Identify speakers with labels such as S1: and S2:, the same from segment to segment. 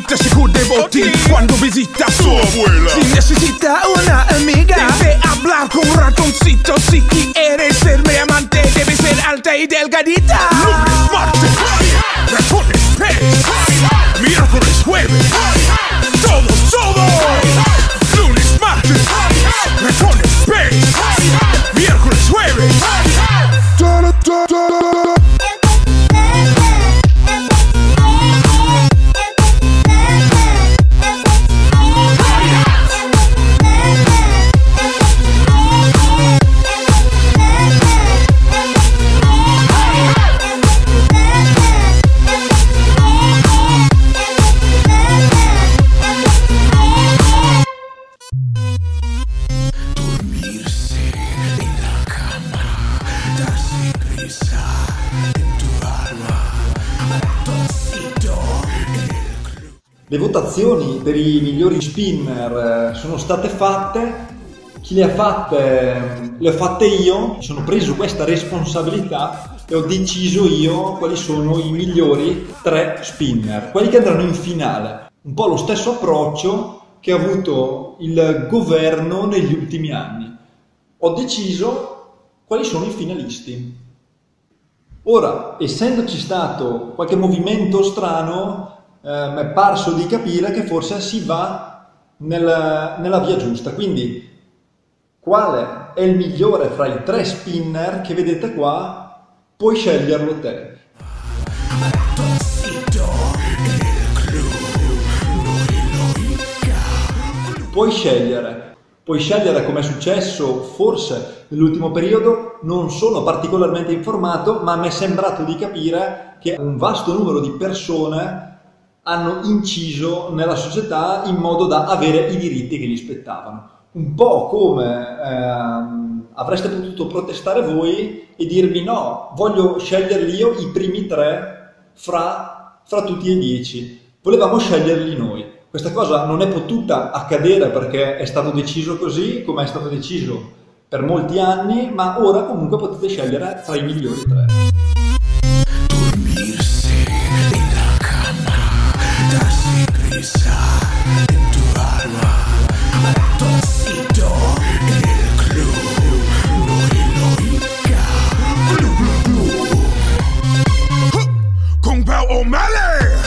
S1: pajarita se cubre botín cuando visita a su abuela. Si necesita una amiga, debe hablar con un ratoncito. Si quiere ser mi amante, debe ser alta y delgadita. Lunes, martes, ratones, pez. Miércoles, jueves, todo. Lunes, martes, ratones, pez. Miércoles, jueves.
S2: Le votazioni per i migliori spinner sono state fatte. Chi le ha fatte? Le ho fatte io. Mi sono preso questa responsabilità e ho deciso io quali sono i migliori 3 spinner, quelli che andranno in finale. Un po' lo stesso approccio che ha avuto il governo negli ultimi anni. Ho deciso quali sono i finalisti. Ora, essendoci stato qualche movimento strano, mi è parso di capire che forse si va nella via giusta. Quindi, quale è il migliore fra i 3 spinner che vedete qua? Puoi sceglierlo te. Puoi scegliere come è successo forse nell'ultimo periodo. Non sono particolarmente informato, ma mi è sembrato di capire che un vasto numero di persone hanno inciso nella società in modo da avere i diritti che gli spettavano. Un po' come avreste potuto protestare voi e dirmi no, voglio sceglierli io i primi 3 fra tutti e 10. Volevamo sceglierli noi. Questa cosa non è potuta accadere perché è stato deciso così, come è stato deciso per molti anni, ma ora comunque potete scegliere fra i migliori 3.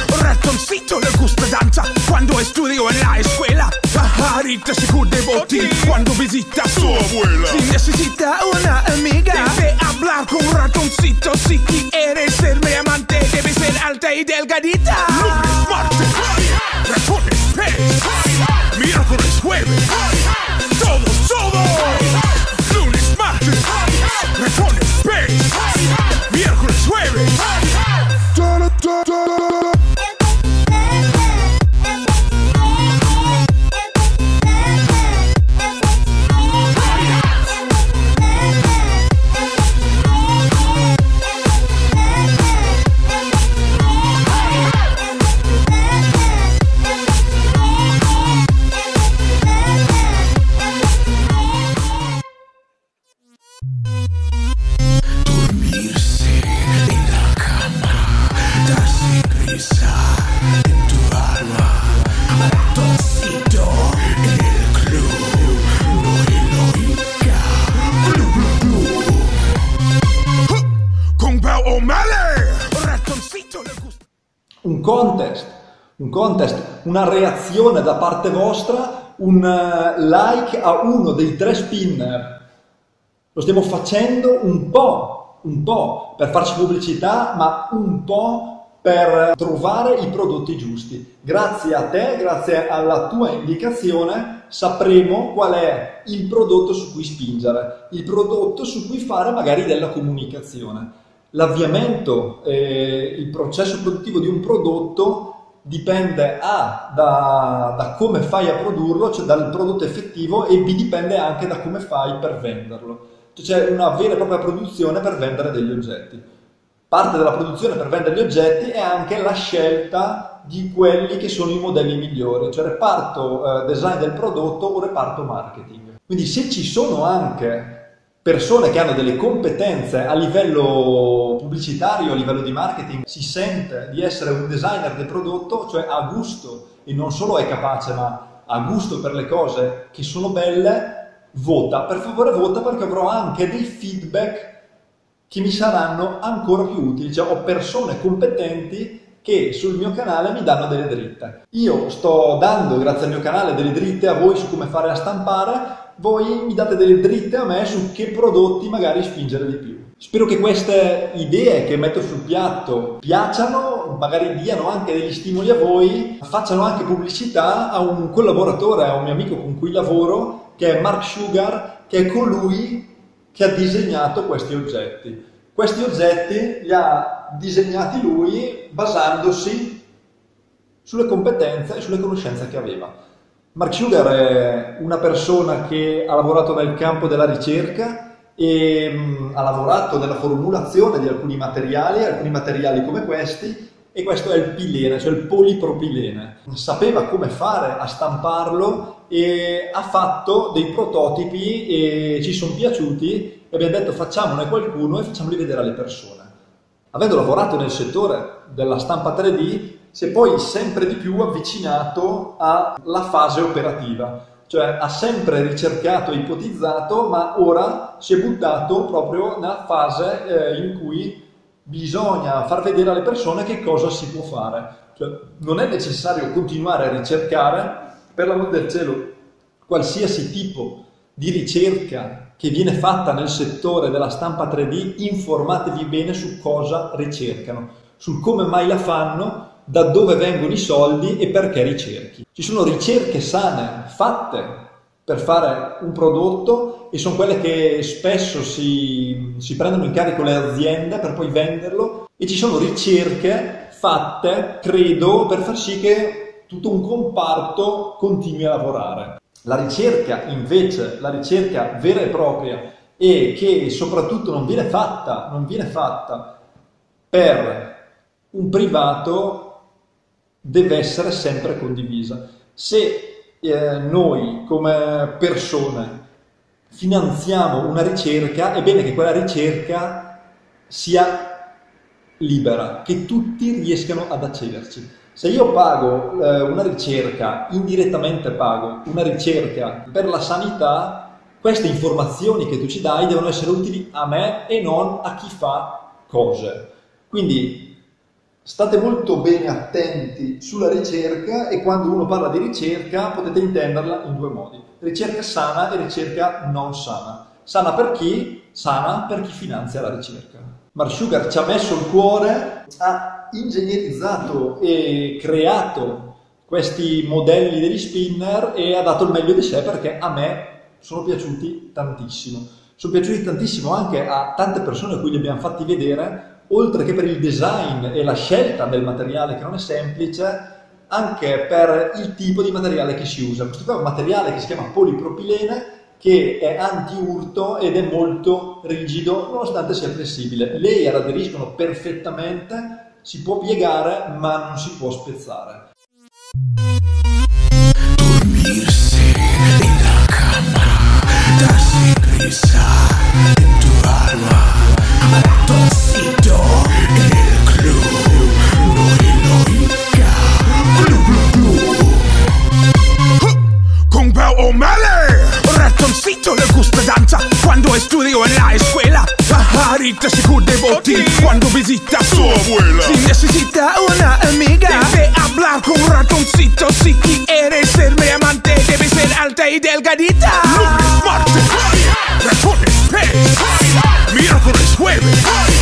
S1: Ratoncito le gusta danza cuando estudio en la escuela. Pajarita se cubre botín cuando visita a su abuela. Si necesita una amiga, debe hablar con un ratoncito. Si quiere ser mi amante, debe ser alta y delgadita. Lunes, martes, ratones, pez. Miércoles, jueves, todo. Lunes, martes, ratones, pez. Miércoles, jueves.
S2: Un contest, una reazione da parte vostra, un like a uno dei 3 spinner. Lo stiamo facendo un po' per farci pubblicità, ma un po' per trovare i prodotti giusti. Grazie a te, grazie alla tua indicazione, sapremo qual è il prodotto su cui spingere, il prodotto su cui fare magari della comunicazione. L'avviamento e il processo produttivo di un prodotto dipende A da come fai a produrlo, cioè dal prodotto effettivo, e B dipende anche da come fai per venderlo. Cioè c'è una vera e propria produzione per vendere degli oggetti. Parte della produzione per vendere gli oggetti è anche la scelta di quelli che sono i modelli migliori, cioè reparto design del prodotto o reparto marketing. Quindi se ci sono anche persone che hanno delle competenze a livello pubblicitario, a livello di marketing, si sente di essere un designer del prodotto, cioè ha gusto e non solo è capace, ma ha gusto per le cose che sono belle, vota. Per favore vota, perché avrò anche dei feedback che mi saranno ancora più utili. Cioè, ho persone competenti che sul mio canale mi danno delle dritte. Io sto dando, grazie al mio canale, delle dritte a voi su come fare a stampare, voi mi date delle dritte a me su che prodotti magari spingere di più. Spero che queste idee che metto sul piatto piacciono, magari diano anche degli stimoli a voi, facciano anche pubblicità a un collaboratore, a un mio amico con cui lavoro, che è Mark Sugar, che è colui che ha disegnato questi oggetti. Questi oggetti li ha disegnati lui basandosi sulle competenze e sulle conoscenze che aveva. Mark Sugar è una persona che ha lavorato nel campo della ricerca e ha lavorato nella formulazione di alcuni materiali come questi, e questo è il pilene, cioè il polipropilene. Sapeva come fare a stamparlo e ha fatto dei prototipi e ci sono piaciuti e abbiamo detto facciamone qualcuno e facciamoli vedere alle persone. Avendo lavorato nel settore della stampa 3D, si è poi sempre di più avvicinato alla fase operativa, cioè ha sempre ricercato e ipotizzato, ma ora si è buttato proprio nella fase in cui bisogna far vedere alle persone che cosa si può fare. Cioè, non è necessario continuare a ricercare, per l'amor del cielo, qualsiasi tipo di ricerca che viene fatta nel settore della stampa 3D, informatevi bene su cosa ricercano, sul come mai la fanno, da dove vengono i soldi e perché ricerchi. Ci sono ricerche sane fatte per fare un prodotto e sono quelle che spesso si prendono in carico le aziende per poi venderlo, e ci sono ricerche fatte, credo, per far sì che tutto un comparto continui a lavorare. La ricerca invece, la ricerca vera e propria, e che soprattutto non viene fatta per un privato, deve essere sempre condivisa. Se noi come persone finanziamo una ricerca, è bene che quella ricerca sia libera, che tutti riescano ad accederci. Se io pago una ricerca, indirettamente pago una ricerca per la sanità, queste informazioni che tu ci dai devono essere utili a me e non a chi fa cose. Quindi state molto bene attenti sulla ricerca, e quando uno parla di ricerca potete intenderla in due modi: ricerca sana e ricerca non sana. Sana per chi? Sana per chi finanzia la ricerca. Mark Sugar ci ha messo il cuore, ha ingegnerizzato e creato questi modelli degli spinner e ha dato il meglio di sé, perché a me sono piaciuti tantissimo. Sono piaciuti tantissimo anche a tante persone a cui li abbiamo fatti vedere, oltre che per il design e la scelta del materiale, che non è semplice, anche per il tipo di materiale che si usa. Questo qua è un materiale che si chiama polipropilene, che è anti-urto ed è molto rigido nonostante sia flessibile. Le layer aderiscono perfettamente, si può piegare ma non si può spezzare.
S1: Dormirse en la cama, darse prisa en tu alma, ratoncito en el club, no heroica, con Pau O'Malley. Ratoncito le gusta danza cuando estudio en la escuela. Pajarita se cubre botín cuando visita a su abuela. Si necesita una amiga, debe hablar con ratoncito. Si quieres ser mi amante, debe ser alta y delgadita. Lunes, martes, ratones, pez, miércoles, jueves.